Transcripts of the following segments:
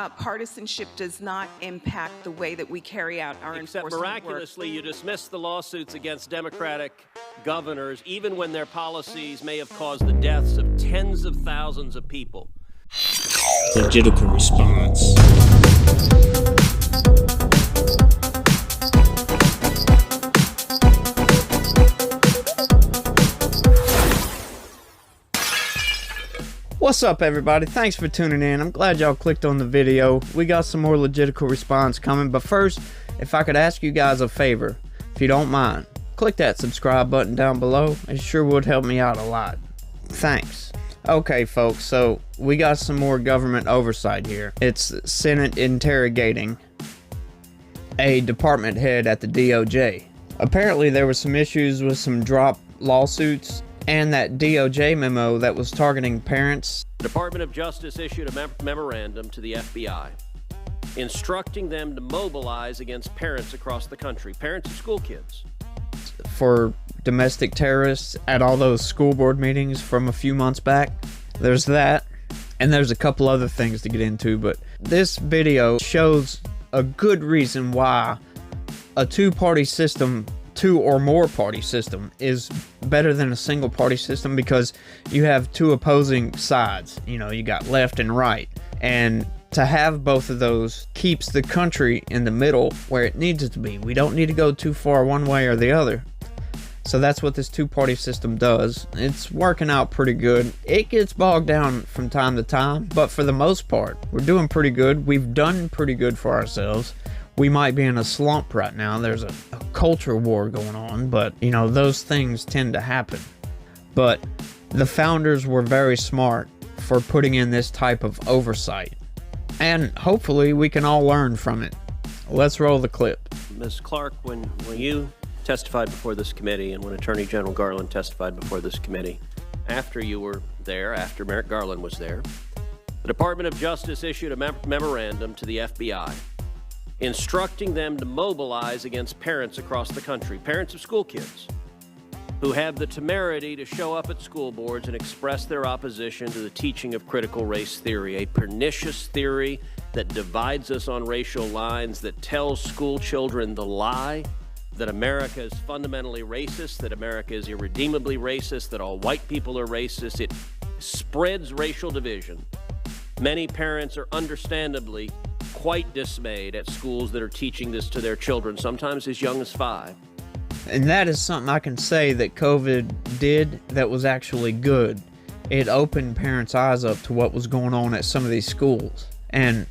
partisanship does not impact the way that we carry out our Except enforcement miraculously, you dismissed the lawsuits against Democratic governors, even when their policies may have caused the deaths of tens of thousands of people. Legitimate response. What's up, everybody? Thanks for tuning in. I'm glad y'all clicked on the video. We got some more legitimate response coming, but first, if I could ask you guys a favor, if you don't mind, click that subscribe button down below. It sure would help me out a lot. Thanks. Okay, folks, so we got some more government oversight here. It's Senate interrogating a department head at the DOJ. Apparently, there were some issues with some drop lawsuits and that DOJ memo that was targeting parents. The Department of Justice issued a memorandum to the FBI instructing them to mobilize against parents across the country, parents of school kids, for domestic terrorists at all those school board meetings from a few months back. There's that, and there's a couple other things to get into, but this video shows a good reason why a two-party system, two or more party system, is better than a single party system, because you have two opposing sides. You know, you got left and right, and to have both of those keeps the country in the middle where it needs it to be. We don't need to go too far one way or the other. So that's what this two-party system does. It's working out pretty good. It gets bogged down from time to time, but for the most part, we're doing pretty good. We've done pretty good for ourselves. We might be in a slump right now. There's a culture war going on, but, you know, those things tend to happen. But the founders were very smart for putting in this type of oversight, and hopefully we can all learn from it. Let's roll the clip. Ms. Clark, when you testified before this committee and when Attorney General Garland testified before this committee, after you were there, after Merrick Garland was there, the Department of Justice issued a memorandum to the FBI instructing them to mobilize against parents across the country, parents of school kids who have the temerity to show up at school boards and express their opposition to the teaching of critical race theory, a pernicious theory that divides us on racial lines, that tells school children the lie that America is fundamentally racist, that America is irredeemably racist, that all white people are racist. It spreads racial division. Many parents are understandably quite dismayed at schools that are teaching this to their children, sometimes as young as 5. And that is something I can say that COVID did that was actually good. It opened parents' eyes up to what was going on at some of these schools. And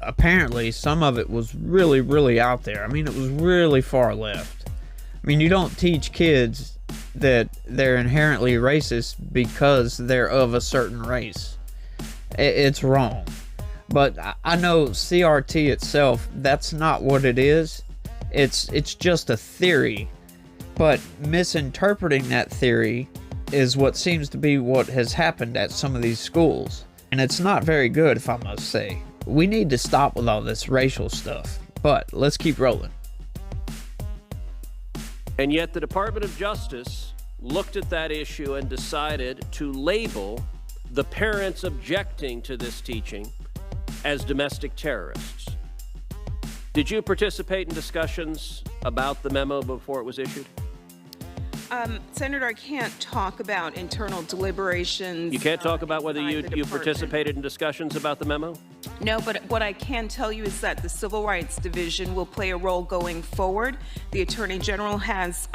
apparently some of it was really, really out there. I mean, it was really far left. I mean, you don't teach kids that they're inherently racist because they're of a certain race. It's wrong. But I know CRT itself, that's not what it is. It's just a theory. But misinterpreting that theory is what seems to be what has happened at some of these schools. And it's not very good, if I must say. We need to stop with all this racial stuff. But let's keep rolling. And yet the Department of Justice looked at that issue and decided to label the parents objecting to this teaching as domestic terrorists. Did you participate in discussions about the memo before it was issued? Senator, I can't talk about internal deliberations. You can't talk about whether you department. participated in discussions about the memo? No, but what I can tell you is that the Civil Rights Division will play a role going forward. The Attorney General has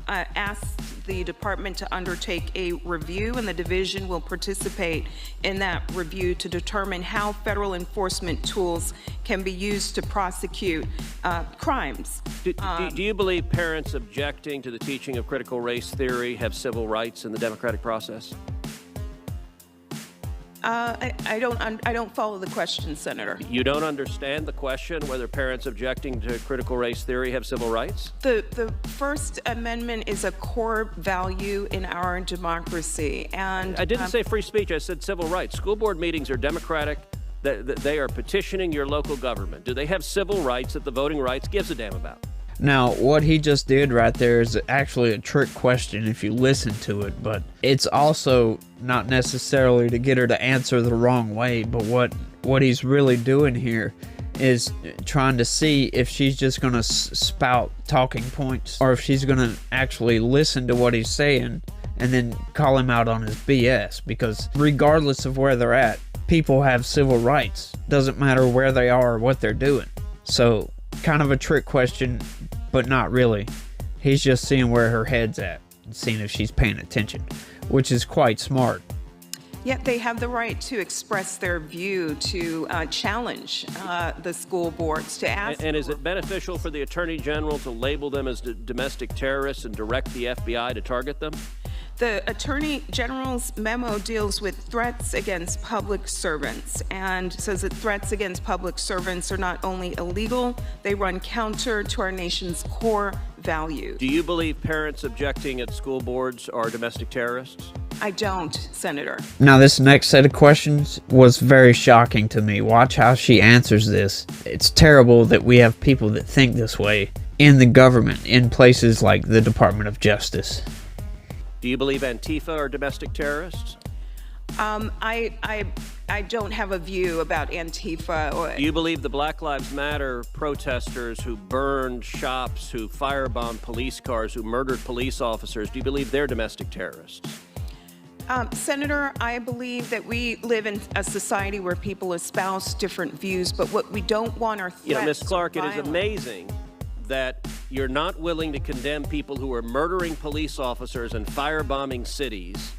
asked the department to undertake a review, and the division will participate in that review to determine how federal enforcement tools can be used to prosecute crimes. Do you believe parents objecting to the teaching of critical race theory have civil rights in the democratic process? I don't follow the question, Senator. You don't understand the question whether parents objecting to critical race theory have civil rights? The First Amendment is a core value in our democracy, and I didn't say free speech. I said civil rights. School board meetings are democratic. They are petitioning your local government. Do they have civil rights that the voting rights gives a damn about? Now, what he just did right there is actually a trick question if you listen to it, but it's also not necessarily to get her to answer the wrong way, but what what he's really doing here is trying to see if she's just going to spout talking points or if she's going to actually listen to what he's saying and then call him out on his BS. Because regardless of where they're at, people have civil rights. Doesn't matter where they are or what they're doing. So, kind of a trick question, but not really. He's just seeing where her head's at and seeing if she's paying attention, which is quite smart. Yet they have the right to express their view, to challenge the school boards, to ask. And is it beneficial for the Attorney General to label them as domestic terrorists and direct the FBI to target them? The Attorney General's memo deals with threats against public servants and says that threats against public servants are not only illegal, they run counter to our nation's core values. Do you believe parents objecting at school boards are domestic terrorists? I don't, Senator. Now, this next set of questions was very shocking to me. Watch how she answers this. It's terrible that we have people that think this way in the government, in places like the Department of Justice. Do you believe Antifa are domestic terrorists? I don't have a view about Antifa. Do you believe the Black Lives Matter protesters who burned shops, who firebombed police cars, who murdered police officers, do you believe they're domestic terrorists? Senator, I believe that we live in a society where people espouse different views, but what we don't want are threats. You know, Ms. Clark, it is violence. amazing that you're not willing to condemn people who are murdering police officers and firebombing cities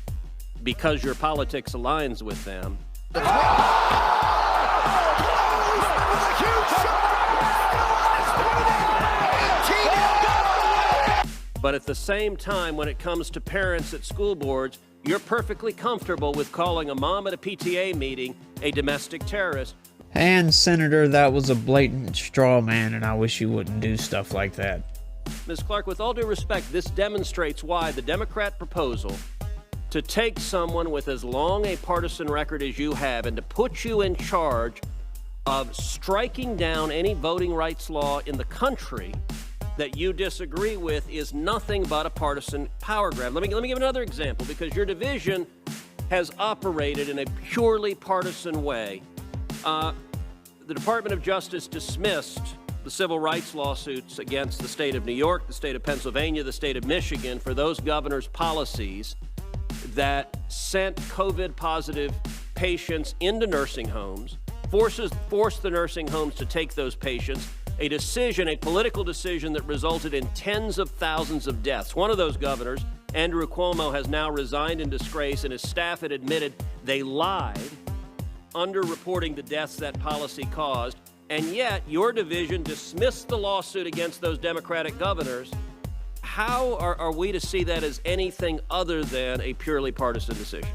because your politics aligns with them. But at the same time, when it comes to parents at school boards, you're perfectly comfortable with calling a mom at a PTA meeting a domestic terrorist. And Senator, that was a blatant straw man, and I wish you wouldn't do stuff like that. Ms. Clark, with all due respect, this demonstrates why the Democrat proposal to take someone with as long a partisan record as you have and to put you in charge of striking down any voting rights law in the country that you disagree with is nothing but a partisan power grab. Let me give another example, because your division has operated in a purely partisan way. The Department of Justice dismissed the civil rights lawsuits against the state of New York, the state of Pennsylvania, the state of Michigan for those governors' policies that sent COVID-positive patients into nursing homes, forced the nursing homes to take those patients, a decision, a political decision that resulted in tens of thousands of deaths. One of those governors, Andrew Cuomo, has now resigned in disgrace, and his staff had admitted they lied, underreporting the deaths that policy caused, and yet your division dismissed the lawsuit against those Democratic governors. How are we to see that as anything other than a purely partisan decision?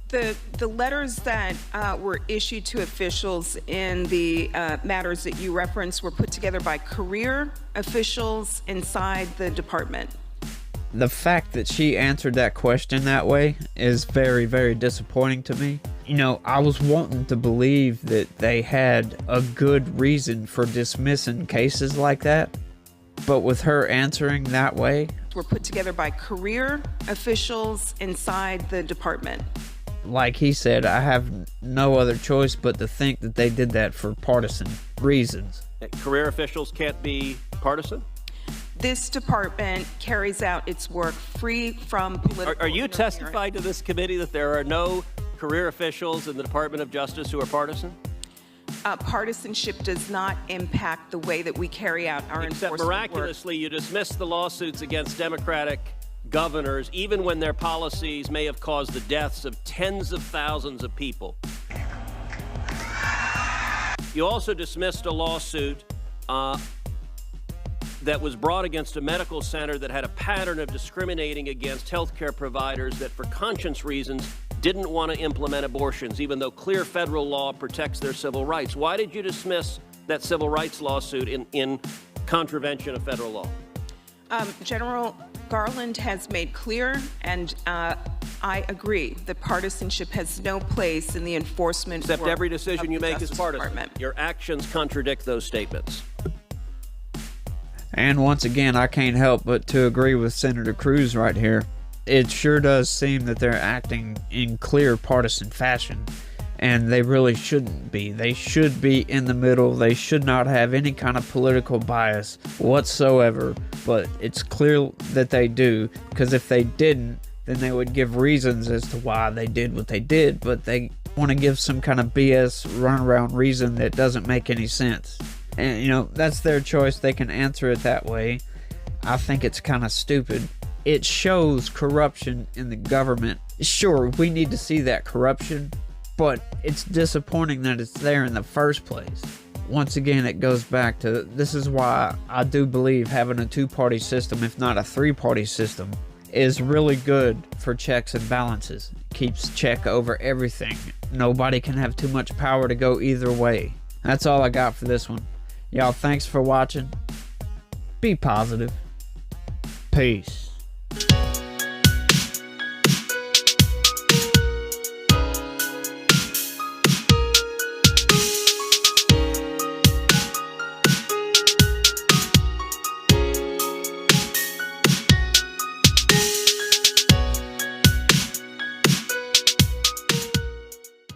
The letters that were issued to officials in the matters that you referenced were put together by career officials inside the department. The fact that she answered that question that way is very, very disappointing to me. You know, I was wanting to believe that they had a good reason for dismissing cases like that, but with her answering that way, Were put together by career officials inside the department. like he said, I have no other choice but to think that they did that for partisan reasons. Career officials can't be partisan? This department carries out its work free from political Are you interference. testifying to this committee that there are no career officials in the Department of Justice who are partisan? Partisanship does not impact the way that we carry out our Except enforcement miraculously, you dismissed the lawsuits against Democratic governors, even when their policies may have caused the deaths of tens of thousands of people. You also dismissed a lawsuit that was brought against a medical center that had a pattern of discriminating against healthcare providers that, for conscience reasons, didn't want to implement abortions, even though clear federal law protects their civil rights. Why did you dismiss that civil rights lawsuit in contravention of federal law? General Garland has made clear, and I agree, that partisanship has no place in the enforcement Except work every decision of you the make is Justice partisan. Department. Your actions contradict those statements. And once again, I can't help but to agree with Senator Cruz right here. It sure does seem that they're acting in clear partisan fashion. And they really shouldn't be. They should be in the middle. They should not have any kind of political bias whatsoever. But it's clear that they do, because if they didn't, then they would give reasons as to why they did what they did. But they want to give some kind of BS runaround reason that doesn't make any sense. And, you know, that's their choice. They can answer it that way. I think it's kind of stupid. It shows corruption in the government. Sure, we need to see that corruption, but it's disappointing that it's there in the first place. Once again, it goes back to, this is why I do believe having a two-party system, if not a three-party system, is really good for checks and balances. Keeps check over everything. Nobody can have too much power to go either way. That's all I got for this one. Y'all, thanks for watching. Be positive. Peace.